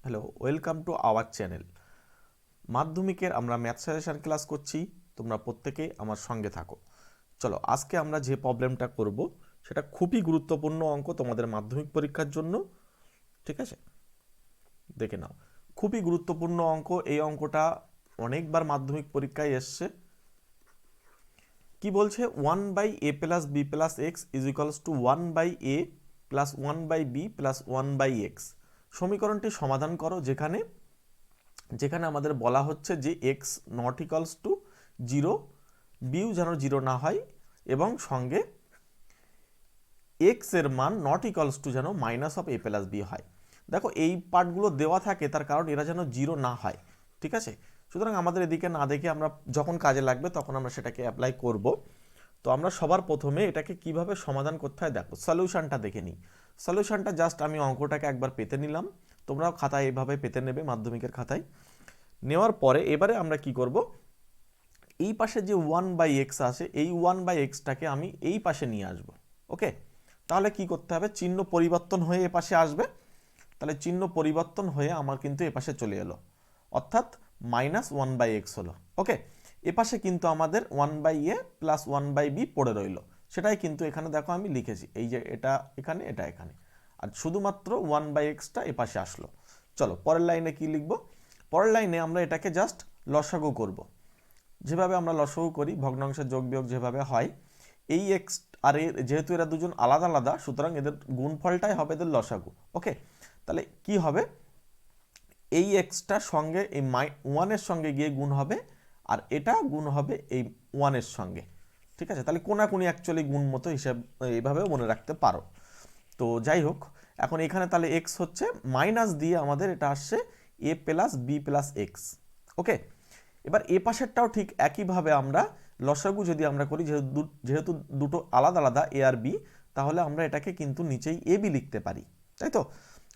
Hello, welcome to our channel. মাধ্যমিকের আমরা math suggestion class করছি, তোমরা প্রত্যেকেই আমার সঙ্গে থাকো। চলো, আজকে আমরা যে প্রবলেমটা করব সেটা খুবই গুরুত্বপূর্ণ অঙ্ক তোমাদের মাধ্যমিক পরীক্ষার জন্য। ঠিক আছে, দেখে নাও। খুবই গুরুত্বপূর্ণ অঙ্ক। এই অঙ্কটা অনেকবার মাধ্যমিক পরীক্ষায় এসছে। কি বলছে? 1/a+b+x is equals two 1/a plus 1/b plus 1/x। সমীকরণটি সমাধান করো যেখানে যেখানে আমাদের বলা হচ্ছে যে x not equals to zero, বিউ যেন জিরো না হয়, এবং সঙ্গে এক্স এর মান নট ইকালস টু যেন minus of a plus b হয়। দেখো, এই পার্টগুলো দেওয়া থাকে তার কারণ এরা যেন জিরো না হয়। ঠিক আছে, সুতরাং আমাদের এদিকে না দেখে আমরা যখন কাজে লাগবে তখন আমরা সেটাকে অ্যাপ্লাই করব। তো আমরা সবার প্রথমে এটাকে কিভাবে সমাধান করতে হয় দেখো, সলিউশনটা দেখে নিই। সলিউশনটা জাস্ট আমি অঙ্কটাকে একবার পেতে নিলাম, তোমরাও খাতায় এইভাবে পেতে নেবে মাধ্যমিকের খাতায়। নেওয়ার পরে এবারে আমরা কি করব, এই পাশে যে 1/x আছে এই 1/xটাকে আমি এই পাশে নিয়ে আসব। ওকে, তাহলে কি করতে হবে? চিহ্ন পরিবর্তন হয়ে এ পাশে আসবে। তাহলে চিহ্ন পরিবর্তন হয়ে আমার কিন্তু এ পাশে চলে এলো, অর্থাৎ -1/x হলো। ওকে, এ পাশে কিন্তু আমাদের 1/a প্লাস 1/b পড়ে রইল, সেটাই কিন্তু এখানে দেখো আমি লিখেছি, এই যে এটা এখানে, এটা এখানে, আর শুধুমাত্র 1/xটা এ পাশে আসলো। চলো পরের লাইনে কি লিখব? পরের লাইনে আমরা এটাকে জাস্ট লসাগু করব। যেভাবে আমরা লসাগু করি, ভগ্নাংশের যোগ বিয়োগ যেভাবে হয়, এই এক্স আর এ যেহেতু এরা দুজন আলাদা আলাদা, সুতরাং এদের গুণফলটাই হবে এদের লসাগু। ওকে, তাহলে কি হবে? এই এক্সটার সঙ্গে এই ওয়ানের সঙ্গে গিয়ে গুণ হবে, আর এটা গুণ হবে এই ওয়ানের সঙ্গে। ঠিক আছে, তাহলে কোনাকুনি অ্যাকচুয়ালি গুণ মতো হিসাব এইভাবেও মনে রাখতে পারো। তো যাই হোক, এখন এখানে তাহলে এক্স হচ্ছে মাইনাস দিয়ে আমাদের এটা আসছে এ প্লাস বি প্লাস এক্স। ওকে, এবার এ পাশেরটাও ঠিক একইভাবে আমরা লসাগু যদি আমরা করি, যেহেতু দুটো আলাদা আলাদা এ আর বি, তাহলে আমরা এটাকে কিন্তু নিচেই এ বি লিখতে পারি, তাই তো?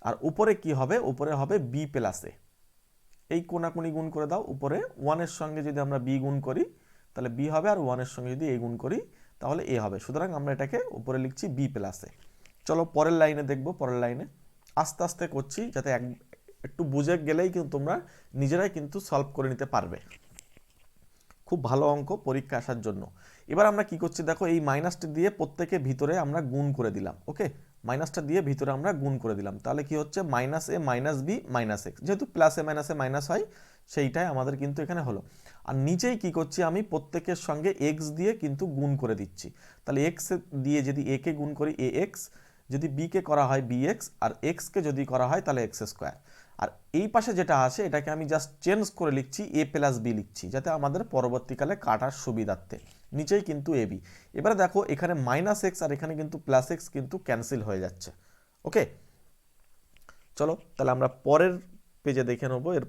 আর উপরে কি হবে? উপরে হবে বি প্লাস এ। এই কোনাকুনি গুণ করে দাও, উপরে ওয়ানের সঙ্গে যদি আমরা বি গুণ করি তাহলে বি হবে, আর ওয়ানের সঙ্গে যদি এ গুণ করি তাহলে এ হবে। সুতরাং আমরা এটাকে উপরে লিখছি বি প্লাস এ। চলো পরের লাইনে দেখবো। পরের লাইনে আস্তে আস্তে করছি, যাতে একটু বুঝে গেলেই কিন্তু তোমরা নিজেরাই কিন্তু সলভ করে নিতে পারবে। খুব ভালো অঙ্ক পরীক্ষা আসার জন্য। এবার আমরা কি করছি দেখো, এই মাইনাসটা দিয়ে প্রত্যেকের ভিতরে আমরা গুণ করে দিলাম। ওকে, মাইনাসটা দিয়ে ভিতরে আমরা গুণ করে দিলাম, তাহলে কি হচ্ছে? Minus a minus B minus x, যেহেতু প্লাসে মাইনাসে মাইনাস হয় সেইটাই আমাদের কিন্তু এখানে হলো। আর নিচেই কি করছি, আমি প্রত্যেকের সঙ্গে এক্স দিয়ে কিন্তু গুণ করে দিচ্ছি। তাহলে এক্স দিয়ে যদি এ কে গুণ করি এ এক্স, যদি বি কে করা হয় বি এক্স, আর এক্স কে যদি করা হয় তাহলে এক্স স্কোয়ার। আর এই পাশে যেটা আছে এটাকে আমি জাস্ট চেঞ্জ করে লিখছি, এ প্লাস বি লিখছি, যাতে আমাদের পরবর্তীকালে কাটার সুবিধার্থে। নিচেই কিন্তু এ বি। এবারে দেখো, এখানে মাইনাস এক্স আর এখানে কিন্তু প্লাস এক্স কিন্তু ক্যান্সেল হয়ে যাচ্ছে। ওকে, চলো তাহলে আমরা পরের পেজে দেখে নেবো এর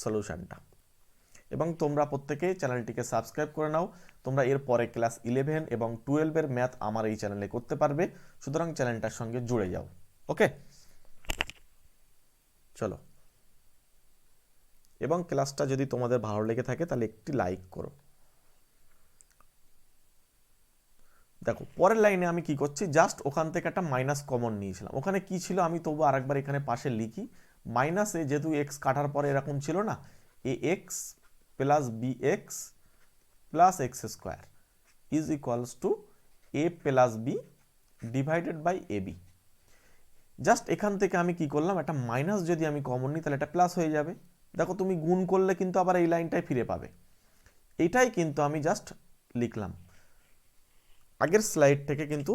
সলিউশনটা। এবং তোমরা প্রত্যেকেই চ্যানেলটিকে সাবস্ক্রাইব করে নাও। তোমরা এর পরে ক্লাস 11 এবং 12-এর ম্যাথ আমার এই চ্যানেলে করতে পারবে, সুতরাং চ্যানেলটার সঙ্গে জুড়ে যাও। ওকে, চলো। এবং ক্লাসটা যদি তোমাদের ভালো লেগে থাকে তাহলে একটি লাইক করো। দেখো, পরের লাইনে আমি কি করছি, জাস্ট ওখান থেকে একটা মাইনাস কমন নিয়েছিলাম। ওখানে কি ছিল আমি তবু আরেকবার এখানে পাশে লিখি। মাইনাসে যেহেতু এক্স কাটার পরে এরকম ছিল না, a x plus B x plus x square is equals to a plus b divided by a b. Just এখান থেকে আমি কি করলাম, একটা মাইনাস যদি আমি কমন নিই তাহলে এটা প্লাস হয়ে যাবে। দেখো, তুমি গুণ করলে কিন্তু আবার এই লাইনটাই ফিরে পাবে। এটাই কিন্তু আমি জাস্ট লিখলাম। আগের স্লাইড থেকে কিন্তু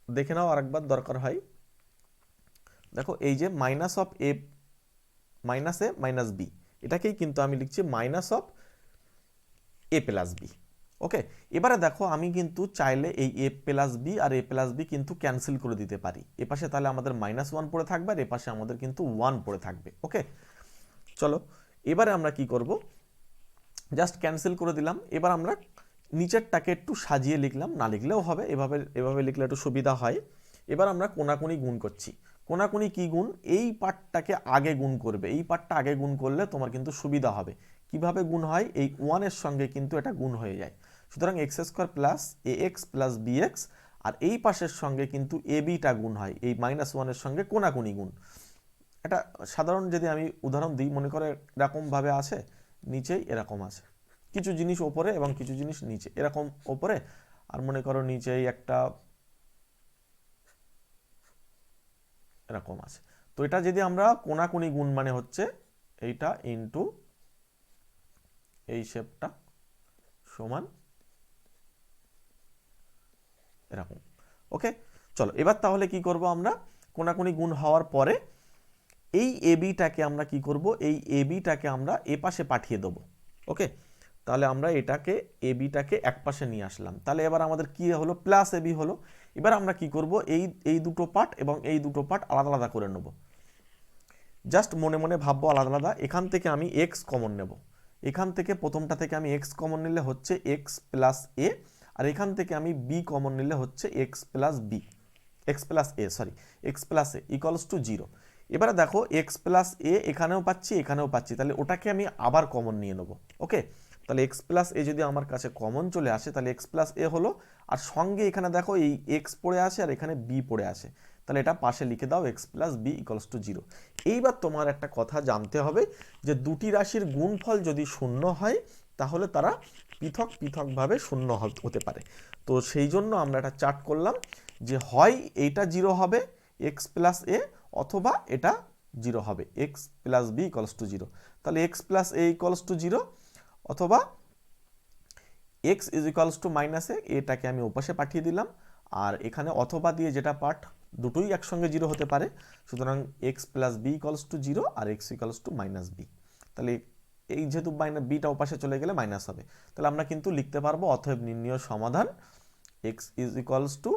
দেখে নাও আরেকবার, দরকার হয়। দেখো, এই যে minus of a minus a minus b, এটাকেই কিন্তু আমি লিখছি minus of a plus b. Okay, এবারে দেখো, আমি কিন্তু চাইলে এই এ প্লাস বি আর এ প্লাস বি কিন্তু ক্যান্সেল করে দিতে পারি। এ পাশে তাহলে আমাদের -1 পড়ে থাকবে, আর এ পাশে আমাদের কিন্তু 1 পড়ে থাকবে। ওকে, চলো এবারে আমরা কি করব, জাস্ট ক্যান্সেল করে দিলাম। এবার আমরা নিচেরটাকে একটু সাজিয়ে লিখলাম, না লিখলেও হবে, এভাবে এভাবে লিখলে একটু সুবিধা হয়। এবার আমরা কোনাকুনি গুণ করছি। কোনাকুনি কি গুণ? এই পার্টটাকে আগে গুণ করবে, এই পার্টটা আগে গুণ করলে তোমার কিন্তু সুবিধা হবে। কিভাবে গুণ হয়? এই ওয়ানের সঙ্গে কিন্তু এটা গুণ হয়ে যায়। সুতরাং এক্স স্কোয়ার প্লাস এ এক্স প্লাস বি এক্স, আর এই পাশের সঙ্গে কিন্তু এ বিটা গুণ হয়, এই -1-এর সঙ্গে কোনাকুনি গুণ। এটা সাধারণ যদি আমি উদাহরণ দিই, মনে করে এরকমভাবে আছে, নিচেই এরকম আছে, কিছু জিনিস ওপরে এবং কিছু জিনিস নিচে, এরকম ওপরে আর মনে করো নিচেই একটা এরকম আছে। তো এটা যদি আমরা কোনাকুনি গুণ মানে হচ্ছে এইটা ইনটু এই শেপটা সমান এরকম। ওকে, চলো এবার তাহলে কি করব, আমরা কোনাকুনি গুণ হওয়ার পরে এই এবিটাকে আমরা কি করব, এই এবিটাকে আমরা এ পাশে পাঠিয়ে দেবো। ওকে, তাহলে আমরা এটাকে এবিটাকে এক পাশে নিয়ে আসলাম, তাহলে এবার আমাদের কি হলো, প্লাস এবি হলো। এবার আমরা কি করব, এই দুটো পার্ট এবং এই দুটো পার্ট আলাদা আলাদা করে নেব। জাস্ট মনে মনে ভাববো আলাদা আলাদা। এখান থেকে আমি এক্স কমন নেব, এখান থেকে প্রথমটা থেকে আমি এক্স কমন নিলে হচ্ছে এক্স প্লাস এ, আর এখান থেকে আমি বি কমন নিলে হচ্ছে x plus B, x plus A sorry x plus A equals to 0। এবারে দেখো এক্স প্লাস এ এখানেও পাচ্ছি এখানেও পাচ্ছি, তাহলে ওটাকে আমি আবার কমন নিয়ে নেব। ওকে, তাহলে এক্স প্লাস এ যদি আমার কাছে কমন চলে আসে তাহলে এক্স প্লাস এ হলো, আর সঙ্গে এখানে দেখো এই এক্স পড়ে আসে আর এখানে বি পড়ে আসে, তাহলে এটা পাশে লিখে দাও x plus B equals to 0। এইবার তোমার একটা কথা জানতে হবে যে দুটি রাশির গুণফল যদি শূন্য হয় তাহলে তারা পৃথক পৃথকভাবে শূন্য হতে পারে। তো সেই জন্য আমরা একটা চার্ট করলাম যে হয় এইটা 0 হবে এক্স প্লাস এ, অথবা এটা 0 হবে x plus B equals to 0। তাহলে x plus A equals to 0 অথবা x is equals to minus a, এটাকে আমি ওপাশে পাঠিয়ে দিলাম, আর এখানে অথবা দিয়ে যেটা পার্ট দুটোই একসঙ্গে 0 হতে পারে, সুতরাং x plus B equals to 0 আর x equals to minus B. তাহলে এই যেহেতু বিটা ওপাশে চলে গেলে মাইনাস হবে, তাহলে আমরা কিন্তু লিখতে পারবো অতএব নির্ণয় সমাধান x is equals to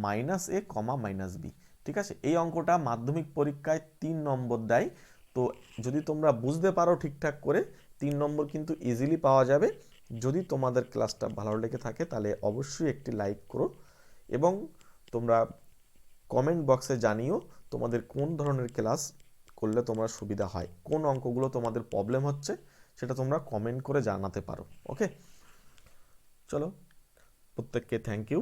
minus A comma minus B. ঠিক আছে, এই অঙ্কটা মাধ্যমিক পরীক্ষায় 3 নম্বর দেয়, তো যদি তোমরা বুঝতে পারো ঠিকঠাক করে 3 নম্বর কিন্তু ইজিলি পাওয়া যাবে। যদি তোমাদের ক্লাসটা ভালো লেগে থাকে তাহলে অবশ্যই একটি লাইক করো, এবং তোমরা কমেন্ট বক্সে জানিও তোমাদের কোন ধরনের ক্লাস করলে তোমার সুবিধা হয়, কোন অঙ্কগুলো তোমাদের প্রবলেম হচ্ছে সেটা তোমরা কমেন্ট করে জানাতে পারো। ওকে, চলো প্রত্যেককে থ্যাংক ইউ।